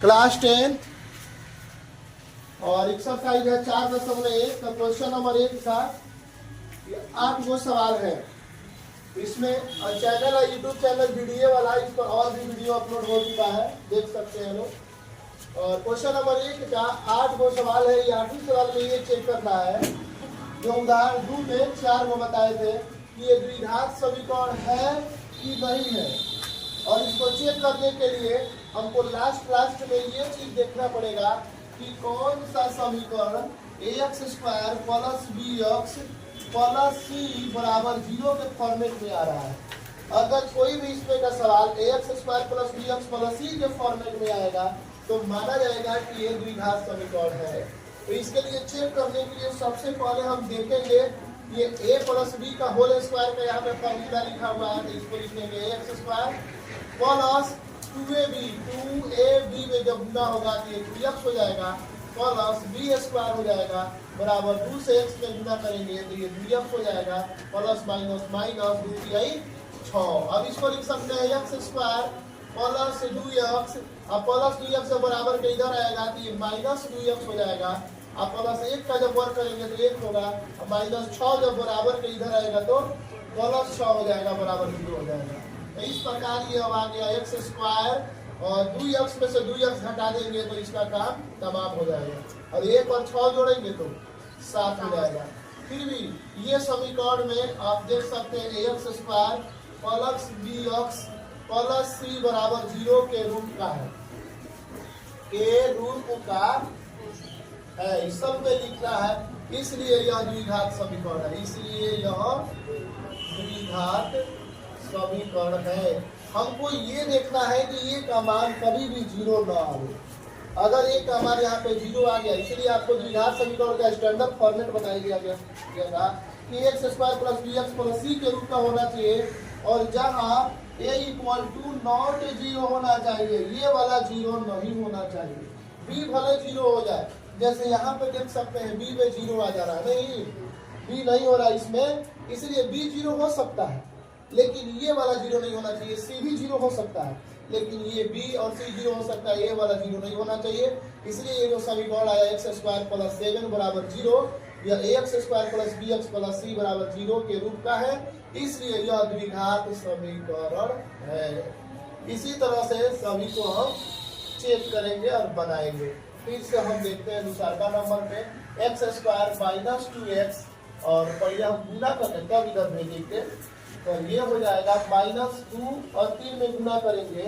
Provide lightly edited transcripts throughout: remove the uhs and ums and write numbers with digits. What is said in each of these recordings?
Class 10 और exercise है 4.1 का क्वेश्चन नंबर 1 का 8 गो सवाल है। इसमें चैनल है यूट्यूब चैनल वीडियो वाला, इस पर और भी वीडियो अपलोड हो चुका है, देख सकते हैं लोग। और क्वेश्चन नंबर 1 का 8 गो सवाल है। ये 8वें सवाल में ये चेक करना है जो उदाहरण 2 में 4 गो बताए थे कि ये द्विघात समीकरण है कि नहीं है। और इसको चेक करने के लिए हमको लास्ट में ये चीज देखना पड़ेगा कि कौन सा समीकरण ax² plus bx plus c बराबर 0 के फॉर्मेट में आ रहा है। अगर कोई भी इसमें का सवाल ax² plus bx plus c के फॉर्मेट में आएगा तो माना जाएगा कि ये द्विघात समीकरण है। तो इसके लिए चेक करने के लिए सबसे पहले हम देखेंगे ये a प्लस b का होल स्क्वायर का यहाँ पे फॉर्मूला लिखा हुआ है, तो इसको लिखेंगे ax² प्लस 2ab में जब गुना होगा तो ये 2x हो जाएगा प्लस b² हो जाएगा बराबर 2 से x में गुना करेंगे तो ये 2x हो जाएगा प्लस माइनस माइनस 2 6। अब इसको लिख सकते हैं x² प्लस 2x, अब प्लस 2x से बराबर के इधर आएगा तो ये माइनस 2x हो जाएगा। अब प्लस 1 का जब वर्ग करेंगे तो 1 होगा, माइनस 6 जब बराबर के इधर आएगा तो प्लस 6 हो जाएगा बराबर 0 हो जाएगा। तो इस प्रकार ये अब आ गया x² और 2x में से 2x घटा देंगे तो इसका काम तमाम हो जाएगा। और 1 और 6 जोड़ेंगे तो 7 हो जाएगा। फिर भी ये समीकरण में आप देख सकते हैं ax² plus bx plus c बराबर 0 के रूप का है, के रूप का है, इस सब में लिखना है, इसलिए यह द्विघात समीकरण है, इसलिए यह द्विघात समीकरण है। हमको ये देखना है कि ये का मान कभी भी 0 ना आए। अगर एक का मान यहाँ पे 0 आ गया, इसलिए आपको द्विघात समीकरण का स्टैंडर्ड फॉर्मेट बताया गया था कि x² plus bx plus c के रूप का होना चाहिए और जहाँ a इक्वल टू नॉट 0 होना चाहिए, ये वाला 0 नहीं होना चाहिए। b भले 0 हो जाए, जैसे यहाँ पे देख सकते हैं b में 0 आ जा रहा है, नहीं b नहीं हो रहा इसमें, इसलिए b 0 हो सकता है लेकिन ये वाला 0 नहीं होना चाहिए। c भी 0 हो सकता है लेकिन ये b और c 0 हो सकता है, ये वाला 0 नहीं होना चाहिए। इसलिए ये जो समीकरण आया x² प्लस 7 बराबर 0, यह ax² plus bx plus c बराबर 0 के रूप का है, इसलिए यह द्विघात समीकरण है। इसी तरह से सभी को हम चेक करेंगे और बनाएंगे। फिर से हम देखते हैं दूसरा नंबर पे x² माइनस 2x और पहले हम गुना करेंगे तब इधर भेजेंगे तो ये हो जाएगा -2 और 3 में गुना करेंगे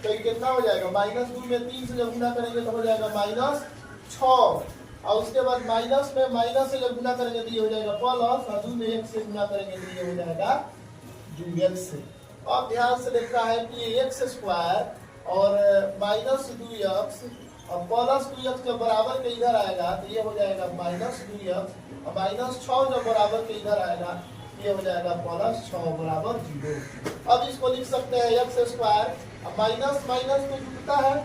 तो ये कितना हो जाएगा, -2 में 3 से जब गुना करेंगे तो हो जाएगा -6 और उसके बाद माइनस में माइनस से जब गुना करेंगे तो ये हो जाएगा प्लस और 2 में 1 से गुना करेंगे तो ये हो जाएगा 2x। अब ध्यान से देखना है कि x² और -2x और प्लस 2x जब बराबर के इधर आएगा तो ये हो जाएगा -2x और -6 जब बराबर के इधर आएगा ये हो जाएगा प्लस 6 बराबर 0। अब इसको लिख सकते हैं x² माइनस माइनस में जुड़ता है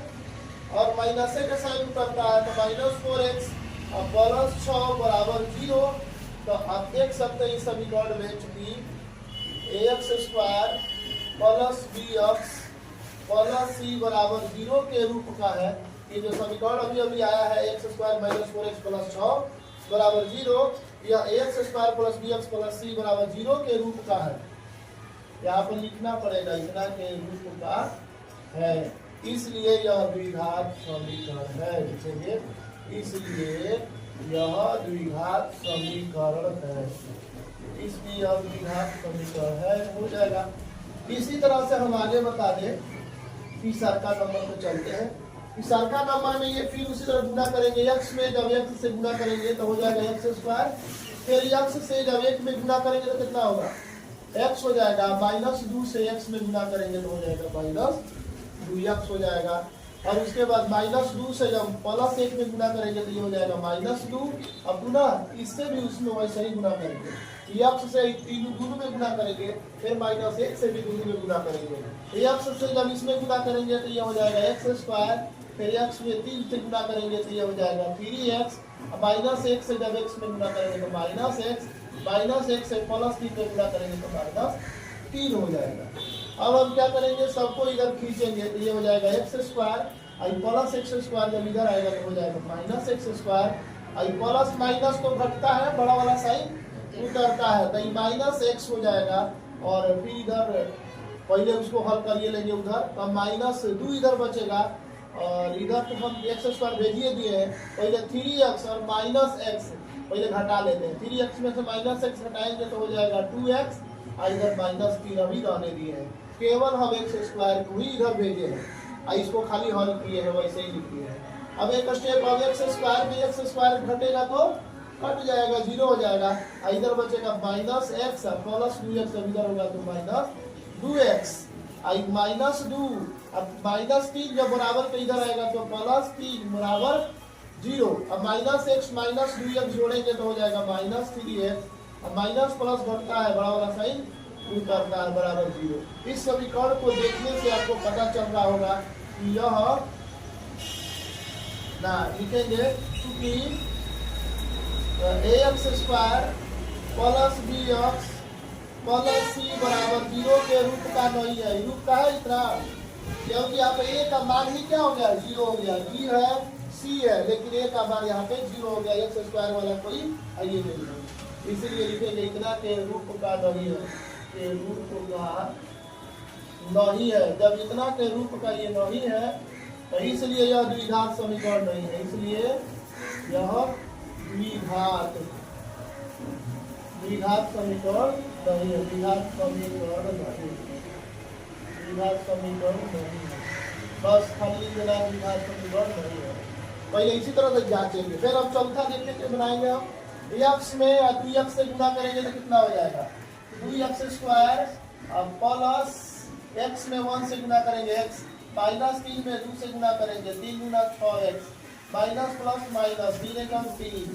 और माइनस के साइन उतरता है तो -4x और प्लस 6 बराबर 0। तो आप देख सकते हैं इस समीकरण में चूंकि ax² plus bx plus c बराबर 0 के रूप का है, ये जो समीकरण अभी अभी आया है x² माइनस 4x प्लस 6 बराबर 0, यह ax² plus bx plus c बराबर 0 के रूप का है। यहाँ पर लिखना पड़ेगा इतना के रूप का है, इसलिए यह द्विघात समीकरण है, लिखेंगे इसलिए यह द्विघात समीकरण है, इसलिए यह द्विघात समीकरण है, हो जाएगा। इसी तरह से हम आगे बता दें तीसरा नंबर पे चलते हैं। तीसरा नंबर में ये फिर उसी तरह गुना करेंगे x में, जब x से गुना करेंगे तो हो जाएगा x², फिर x से जब 1 में गुना करेंगे तो कितना होगा, x हो जाएगा, -2 से x में गुना करेंगे तो हो जाएगा -2x हो जाएगा और उसके बाद -2 से जब प्लस 1 में गुना करेंगे तो ये हो जाएगा -2। अब गुना इससे भी उसमें वैसे ही गुना करेंगे, x से 3 गुना में गुना करेंगे, फिर -1 से भी गुना में गुना करेंगे, x से जब इसमें गुना करेंगे तो ये हो जाएगा x², फिर x में 3 से गुना करेंगे तो ये हो जाएगा 3x, -1 से जब x में गुना करेंगे तो -x, -1 से प्लस 3 में गुना करेंगे तो -3 हो जाएगा। अब हम क्या करेंगे, सबको इधर खींचेंगे तो ये हो जाएगा x² आई प्लस एक्स स्क्वायर जब इधर आएगा तो हो जाएगा माइनस एक्स स्क्वायर। आई प्लस माइनस तो घटता है, बड़ा वाला साइन उतरता है, तो माइनस एक्स हो जाएगा। और फिर इधर पहले उसको हल करिए लेंगे उधर, तो माइनस 2 इधर बचेगा और इधर तो हम एक्स स्क्वायर भेजिए दिए हैं। पहले 3x और माइनस एक्स पहले घटा लेते हैं। 3x में से माइनस एक्स घटाएंगे तो हो जाएगा 2x और इधर माइनस 3 अभी रहने दिए हैं। केवल हम एक्स स्क्वायर को ही इधर भेजे हैं और इसको खाली हल किए हैं, वैसे ही लिख दिए हैं। अब एक स्टेप, अब एक्स स्क्वायर में एक्स स्क्वायर घटेगा तो कट जाएगा, 0 हो जाएगा। इधर बचेगा माइनस एक्स प्लस 2x, इधर होगा तो माइनस 2x आई माइनस 2। अब माइनस 3 जब बराबर के इधर आएगा तो प्लस 3 बराबर 0। अब माइनस एक्स माइनस 2x जोड़ेंगे तो हो जाएगा माइनस 3x। अब माइनस प्लस घटता है, बड़ा वाला साइन उतरता है, बराबर 0। इस समीकरण को देखने से आपको पता चल रहा होगा कि यह ना लिखेंगे क्योंकि ax square plus bx plus c बराबर 0 के रूप का नहीं है। रूप का है इतना, क्योंकि यहाँ पे a का मान ही क्या हो गया, 0 हो गया। b है, c है, लेकिन a का मान यहाँ पे 0 हो गया। एक्स स्क्वायर वाला कोई आइए नहीं है, इसीलिए लिखेंगे इतना के रूप का नहीं है, के रूप का नहीं है। जब इतना के रूप का ये नहीं है तो इसलिए यह द्विघात समीकरण नहीं है, इसलिए यह द्विघात समीकरण नहीं है, द्विघात समीकरण नहीं, द्विघात समीकरण नहीं है। बस खाली देना द्विघात समीकरण नहीं है। पहले इसी तरह से जांचेंगे। फिर अब चौथा देखने के बनाएंगे हम, x में 2x से गुणा करेंगे तो कितना हो जाएगा, 2x स्क्वायर प्लस x में 1 से गुणा करेंगे x, माइनस 3 में 2 से गुणा करेंगे 3 गुना 6x, माइनस प्लस माइनस 3 एकम 3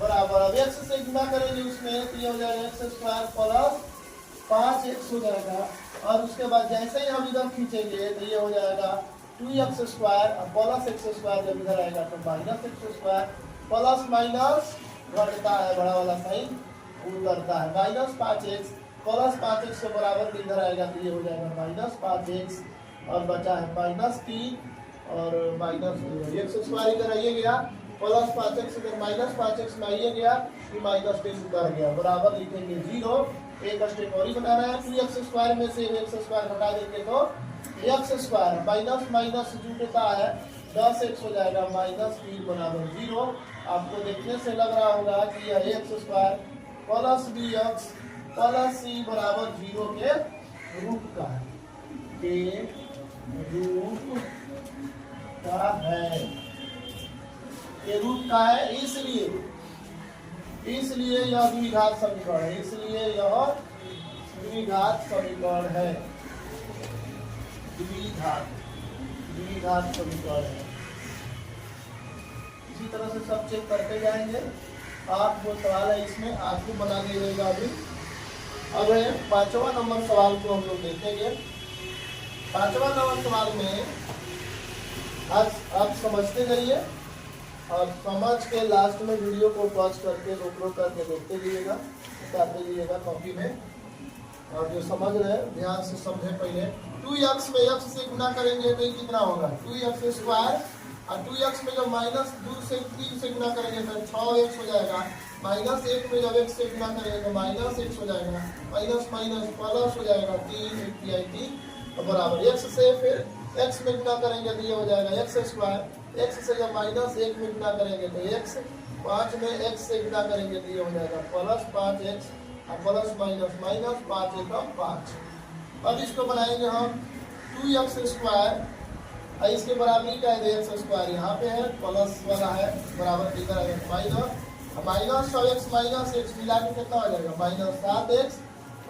बराबर। अब x से गुणा करेंगे उसमें तो ये हो जाएगा एक्स स्क्वायर प्लस 5x हो जाएगा। और उसके बाद जैसे ही हम इधर खींचेंगे तो ये हो जाएगा 2x square plus x square, जब इधर आएगा तो minus x square. Plus minus घटता है, बड़ा वाला साइन उतरता है, माइनस 5x प्लस 5x के बराबर इधर आएगा तो ये हो जाएगा माइनस 5x और बचा है माइनस 3 और माइनस एक्स स्क्वायर इधर आइए गया, प्लस 5x इधर माइनस 5x में आइए गया, ये माइनस 3 उतर गया, बराबर लिखेंगे 0। एक स्टेप और ही बनाना है, 2x स्क्वायर में से एक्स स्क्वायर घटा देंगे तो एक्स स्क्वायर माइनस माइनस जुड़ता है 10x हो जाएगा, माइनस 3 बराबर 0। आपको देखने से लग रहा होगा कि यह x square plus bx plus c बराबर 0 के रूप का है, के रूप का है, के रूप का है। इसलिए यह द्विघात समीकरण है, इसलिए यह द्विघात समीकरण है, द्विघात समीकरण है। इसी तरह से सब चेक करते जाएंगे। आप वो सवाल है इसमें आपको बना दीजिएगा। अभी अब है 5वां नंबर सवाल को हम लोग देखेंगे। 5वां नंबर सवाल में आज आप समझते जाइए और समझ के लास्ट में वीडियो को पॉज करके रोक करके देखते जाइएगा, बताते जाइएगा कॉपी में। और जो समझ रहे हैं ध्यान से समझे। पहले 2x में x से गुना करेंगे तो कितना होगा, 2x स्क्वायर, और 2x में जब माइनस 2 से 3 से गुना करेंगे तो 6x हो जाएगा। माइनस 1 में जब x से गुना करेंगे तो माइनस x हो जाएगा, माइनस माइनस प्लस हो जाएगा 3 बराबर। x से फिर x में गुना करेंगे तो ये हो जाएगा x स्क्वायर। x से जब माइनस 1 में गुना करेंगे तो x, 5 में x से गुना करेंगे तो ये हो जाएगा प्लस 5x और प्लस माइनस माइनस 5 एकम 5। अब इसको बनाएंगे हम 2x स्क्वायर, इसके बराबरी का है एक्स स्क्वायर यहाँ पे है, प्लस वाला है बराबर इधर है minus, minus 6x minus x मिला के कितना हो जाएगा माइनस 7x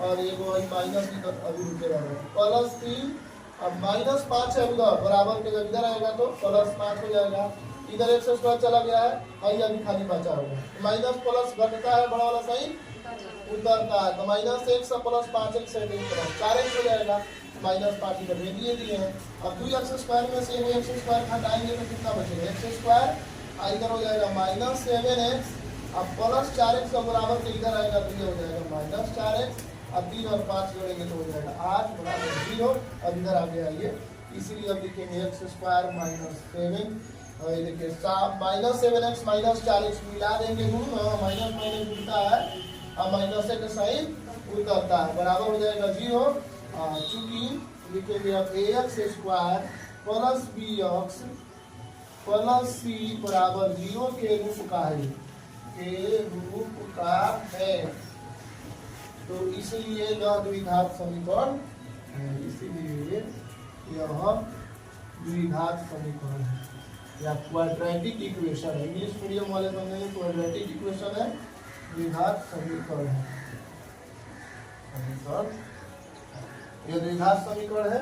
और ये वो माइनस इधर अभी रुके रहेगा प्लस 3। अब माइनस 5 है उधर बराबर के, जब इधर आएगा तो प्लस 5 हो जाएगा। इधर एक्स स्क्वायर चला गया है और अभी खाली बचा होगा, माइनस प्लस घटता है, बड़ा वाला साइन उतरता है, तो माइनस 1 प्लस 5x से 4x हो जाएगा, माइनस 5 इधर दिए हैं। अब 2x स्क्वायर में से एक्स स्क्वायर हटाएंगे तो कितना बचेगा एक्स स्क्वायर, इधर हो जाएगा माइनस 7x, अब प्लस 4x का बराबर के इधर आएगा तो ये हो जाएगा माइनस 4x, अब 3 और 5 जोड़ेंगे तो हो जाएगा 8 बराबर 0। अब इधर आगे आइए इसीलिए अब लिखेंगे एक्स स्क्वायर माइनस 7। और ये देखिए माइनस 7x माइनस 4x मिला देंगे माइनस माइनस जुड़ता है और माइनस का साइन उतरता है, बराबर हो जाएगा 0। चूंकि लिखेंगे अब ax square plus bx plus c बराबर 0 के रूप का है, तो इसलिए यह द्विघात समीकरण है, इसीलिए यह द्विघात समीकरण है या क्वाड्रेटिक इक्वेशन है। इंग्लिश मीडियम वाले समझेंगे क्वाड्रेटिक इक्वेशन है, द्विघात समीकरण है, यह द्विघात समीकरण है।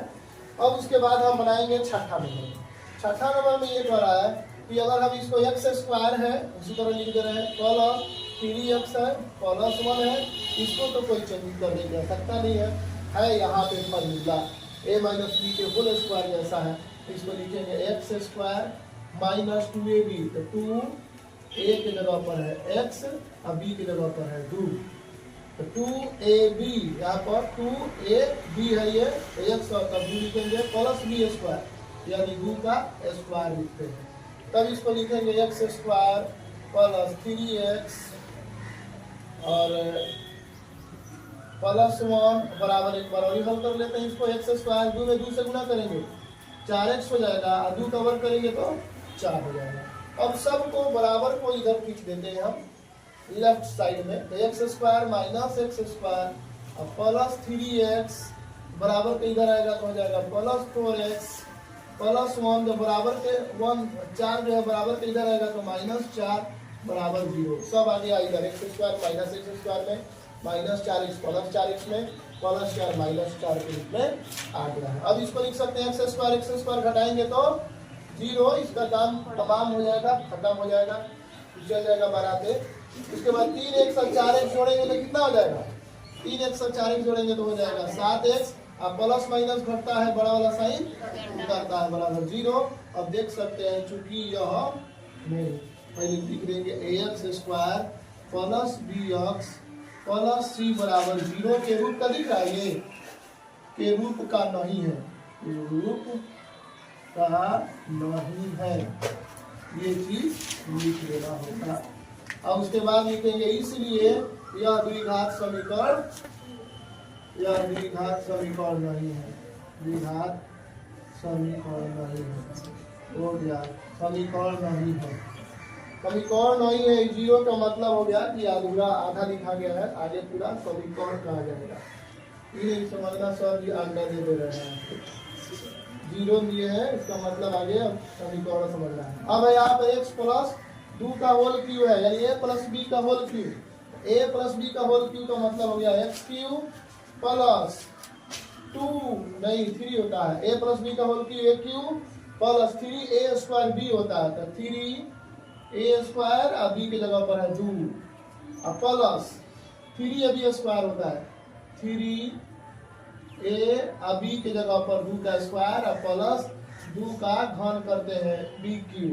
अब उसके बाद हम बनाएंगे छठा नंबर। छठा नंबर में ये कह रहा है कि अगर हम इसको एक्स स्क्वायर है उसी तरह लिख दे रहे हैं, प्लस 3x है प्लस 1 है, इसको तो कोई चेंज कर नहीं जा सकता नहीं है यहाँ पे फॉर्मूला a माइनस बी के होल स्क्वायर जैसा है, इसको लिखेंगे एक्स स्क्वायर माइनस 2ab, तो 2 a के जगह पर है x और b के जगह पर है 2, तो 2ab यहाँ पर 2ab है ये x और तब 2 लिखेंगे प्लस b स्क्वायर यानी 2 का स्क्वायर लिखते हैं, तब इसको लिखेंगे एक्स स्क्वायर प्लस 3x और प्लस 1 बराबर एक बार और हल कर लेते हैं इसको। एक्स स्क्वायर 2 में 2 से गुणा करेंगे 4x हो जाएगा और 2 कवर करेंगे तो 4 हो जाएगा। अब सबको बराबर को इधर खींच देते हैं हम लेफ्ट साइड में, तो x square minus x square और प्लस 3x बराबर के इधर आएगा तो हो जाएगा प्लस 4x प्लस 1 जो बराबर के 4 जो है बराबर के इधर आएगा तो माइनस 4 बराबर 0। सब आ गया इधर x square minus x square में माइनस 4x प्लस 4x में प्लस 4 माइनस 4 के रूप में आ गया है। अब इसको लिख सकते हैं एक्स स्क्वायर घटाएंगे तो 0, इसका काम तमाम हो जाएगा, खत्म हो जाएगा, चल जाएगा बाराते। उसके बाद 3x और 4x जोड़ेंगे तो कितना हो जाएगा, 3x और 4x जोड़ेंगे तो हो जाएगा 7x और प्लस माइनस घटता है बड़ा वाला साइन उतरता है बराबर 0। अब देख सकते हैं चूंकि यह पहले लिख देंगे ax square plus bx plus c बराबर 0 के रूप का दिख रहा है, ये के रूप का नहीं है, रूप का नहीं है, ये चीज लिख लेना होगा। अब उसके बाद लिखेंगे इसलिए यह द्विघात समीकरण नहीं है, द्विघात समीकरण नहीं है, हो गया समीकरण नहीं है, समीकरण नहीं है। 0 का मतलब हो गया कि अधूरा आधा लिखा गया है, आगे पूरा समीकरण कहा जाएगा। ये समझना सर जी आज्ञा दे रहे हैं, 0 दिए है इसका मतलब आगे समीकरण समझना है। अब यहाँ पे x प्लस 2 का होल क्यू है यानी a प्लस b का whole cube, a plus b का होल क्यू का मतलब हो गया x क्यू प्लस 2 नहीं 3 होता है, a प्लस b का whole cube a cube plus 3a square b होता है, तो 3a स्क्वायर और b की जगह पर है 2 और प्लस 3ab स्क्वायर होता है, 3a और b की जगह पर 2 का स्क्वायर और प्लस 2 का घन करते हैं b क्यू।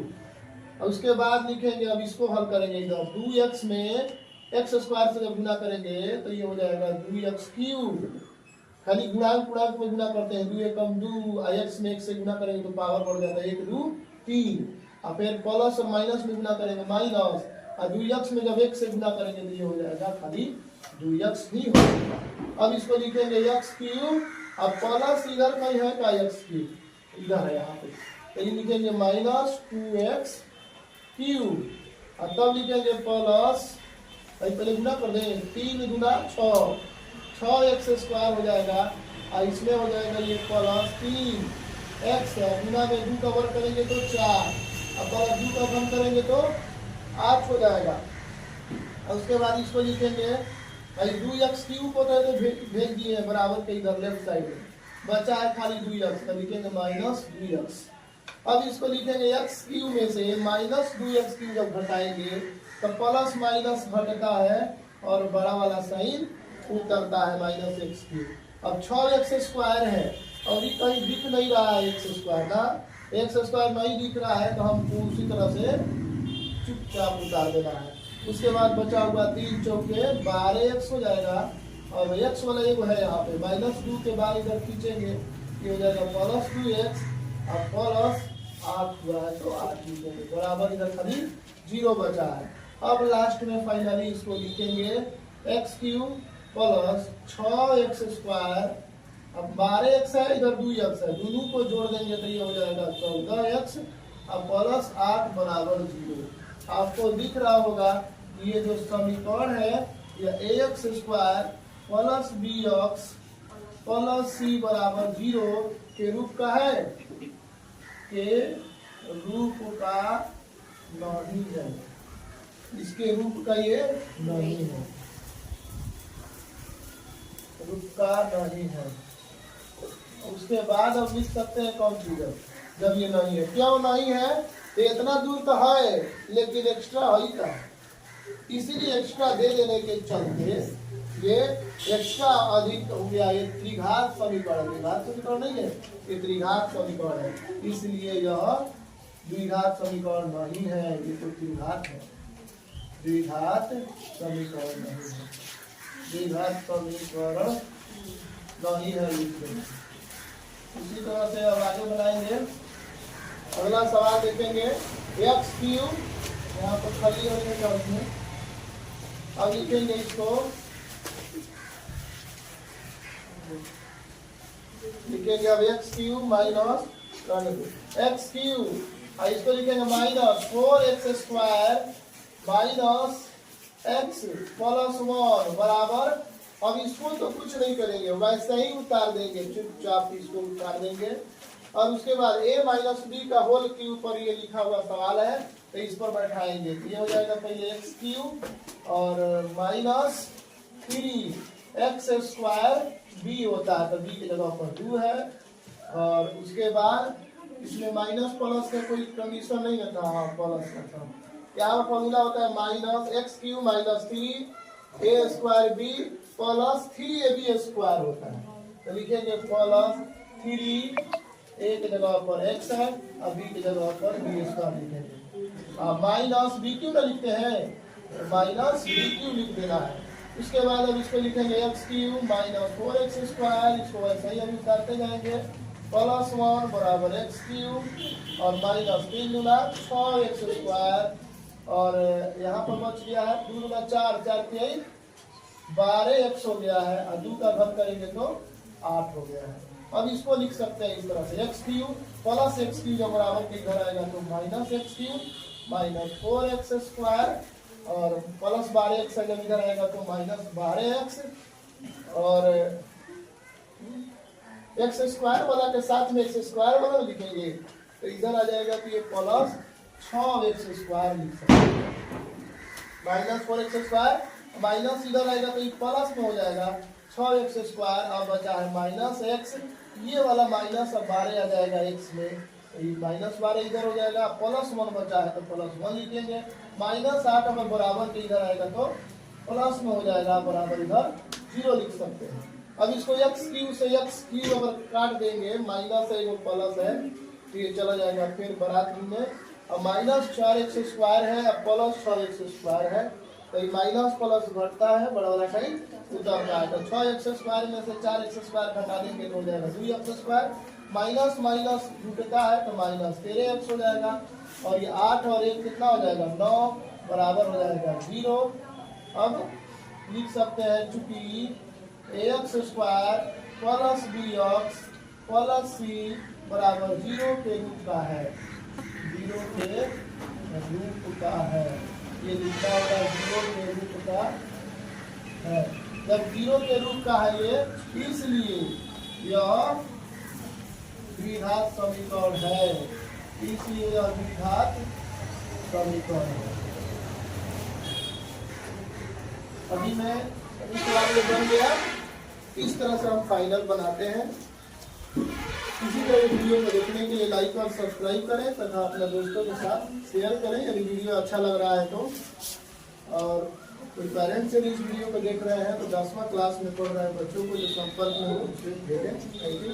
और उसके बाद लिखेंगे, अब इसको हल करेंगे इधर 2x में x स्क्वायर से जब गुना करेंगे तो ये हो जाएगा 2x क्यूब, खाली गुणांक पूर्णांक में गुना करते हैं 2 एकम 2 और x में 1 से गुना करेंगे तो पावर बढ़ जाता है 1 2 3 और फिर प्लस और माइनस में गुना करेंगे माइनस और 2x में जब 1 से गुना करेंगे तो ये हो जाएगा खाली 2x ही हो जाएगा। अब इसको लिखेंगे x क्यूब और प्लस इधर कहीं है का x क्यूब इधर है यहाँ पे, तो ये लिखेंगे माइनस 2x क्यूब और तब लिखेंगे प्लस पहले गुना कर दें 3 गुना 6x स्क्वायर हो जाएगा और इसमें हो जाएगा ये प्लस 3x है, गुना में 2 का वर्ग करेंगे तो 4 और प्लस 2 का घन करेंगे तो 8 हो जाएगा। और उसके बाद इसको लिखेंगे भाई 2x क्यूब को तो भेज दिए बराबर के इधर लेफ्ट साइड में, बचा है खाली 2x, तो लिखेंगे माइनस 2x। अब इसको लिखेंगे x क्यूब में से माइनस 2x क्यूब जब घटाएंगे तो प्लस माइनस घटता है और बड़ा वाला साइन उतरता है माइनस x क्यूब। अब 6x स्क्वायर है और ये कहीं दिख नहीं रहा है x स्क्वायर ना, x स्क्वायर नहीं दिख रहा है तो हमको उसी तरह से चुपचाप उतार देना है। उसके बाद बचा हुआ 3 चौके 12x हो जाएगा और x वाला एक है यहाँ पे माइनस 2 के बाद इधर खींचेंगे ये हो जाएगा प्लस 2x और प्लस 8 हुआ है तो 8 लिखेंगे बराबर इधर खाली 0 बचा है। अब लास्ट में फाइनली इसको लिखेंगे एक्स क्यूब प्लस 6x²। अब 12x है इधर 2x है, दोनों को जोड़ देंगे तो ये हो जाएगा 14x और प्लस 8 बराबर 0। आपको दिख रहा होगा ये जो समीकरण है ये ax² plus bx plus c बराबर 0 के रूप का है, के रूप का नहीं है, इसके रूप का ये नहीं है, रूप का नहीं है। उसके बाद अब लिख सकते हैं कंफ्यूजन जब ये नहीं है। क्यों नहीं है? तो इतना दूर तो है लेकिन एक्स्ट्रा है का, इसीलिए एक्स्ट्रा दे देने के चलते ये एक्स्ट्रा अधिक हो गया। ये त्रिघात समीकरण, द्विघात समीकरण नहीं है, ये त्रिघात समीकरण है, इसलिए यह द्विघात समीकरण नहीं है, ये तो त्रिघात है, द्विघात समीकरण नहीं है, द्विघात समीकरण नहीं है। इसी तरह से अब आगे बनाएंगे। अगला सवाल देखेंगे एक्स क्यूब, यहाँ पर खाली होने का उसमें अब लिखेंगे इसको, लिखेंगे अब x cube minus x cube, इसको लिखेंगे minus 4x² minus x plus 1 बराबर। अब इसको तो कुछ नहीं करेंगे, वैसे ही उतार देंगे, चुपचाप इसको उतार देंगे। और उसके बाद a माइनस बी का होल के ऊपर ये लिखा हुआ सवाल है तो इस पर बैठाएंगे, ये हो जाएगा पहले एक्स क्यूब और माइनस 3x² b होता है तो b की जगह पर 2 है। और उसके बाद इसमें माइनस प्लस का कोई कंडीशन नहीं है था, हाँ प्लस का था। यहाँ फॉर्मूला होता है minus x cube minus 3a² b plus 3ab² होता है तो लिखेंगे प्लस 3 a की जगह पर x है और b की जगह पर b² लिखेंगे। माइनस b क्यों ना लिखते हैं, माइनस b क्यों लिख देना है। उसके बाद अब इसको लिखेंगे एक्स क्यूब माइनस 4x², इसको वैसे ही अभी उतारते जाएंगे, प्लस 1 बराबर एक्स क्यूब और माइनस 3 गुना 6x² और यहाँ पर बच गया है 2 गुना 4, 4 के 12x हो गया है और 2 का घन करेंगे तो 8 हो गया है। अब इसको लिख सकते हैं इस तरह से x cube plus x cube जब बराबर के इधर आएगा तो minus x cube minus 4x² और प्लस 12x जब इधर आएगा तो माइनस 12x और x² वाला के साथ में x² वाला लिखेंगे तो इधर आ जाएगा तो ये प्लस 6x² लिख सकते हैं, माइनस 4x² माइनस इधर आएगा तो ये प्लस में हो जाएगा 6x²। अब बचा है माइनस x, ये वाला माइनस अब 12 आ जाएगा x में तो ये माइनस 12 इधर हो जाएगा, प्लस 1 बचा है तो प्लस 1 लिखेंगे। माइनस 8 अगर बराबर के इधर आएगा तो प्लस में हो जाएगा, बराबर इधर 0 लिख सकते हैं। अब इसको एक्स क्यूब से एक्स क्यूब अगर काट देंगे, माइनस है वो प्लस है तो ये चला जाएगा फिर बराबर में। अब माइनस 4x² है अब प्लस 6x² है तो ये माइनस प्लस घटता है, बड़ा वाला साइन उतरता है तो 6x² में से 4x² घटा देंगे तो हो जाएगा 2x², माइनस माइनस जुटता है तो माइनस 13x हो जाएगा और ये 8 और 1 कितना हो जाएगा 9 बराबर हो जाएगा 0। अब लिख सकते हैं चूंकि ax² plus bx plus c बराबर 0 के रूप का है, 0 के रूप का है, ये लिखा होगा 0 के रूप का है। जब 0 के रूप का है ये, इसलिए यह द्विघात समीकरण है, इसलिए यह द्विघात समीकरण है। अभी मैं बन गया, इस तरह से हम फाइनल बनाते हैं। इसी तरह वीडियो को देखने के लिए लाइक और सब्सक्राइब करें तथा अपने दोस्तों के साथ शेयर करें यदि वीडियो अच्छा लग रहा है तो। और कोई पेरेंट्स यदि इस वीडियो को देख रहे हैं तो 10वां क्लास में पढ़ रहे हैं बच्चों को जो संपर्क में हो उसे भेजें। Thank you.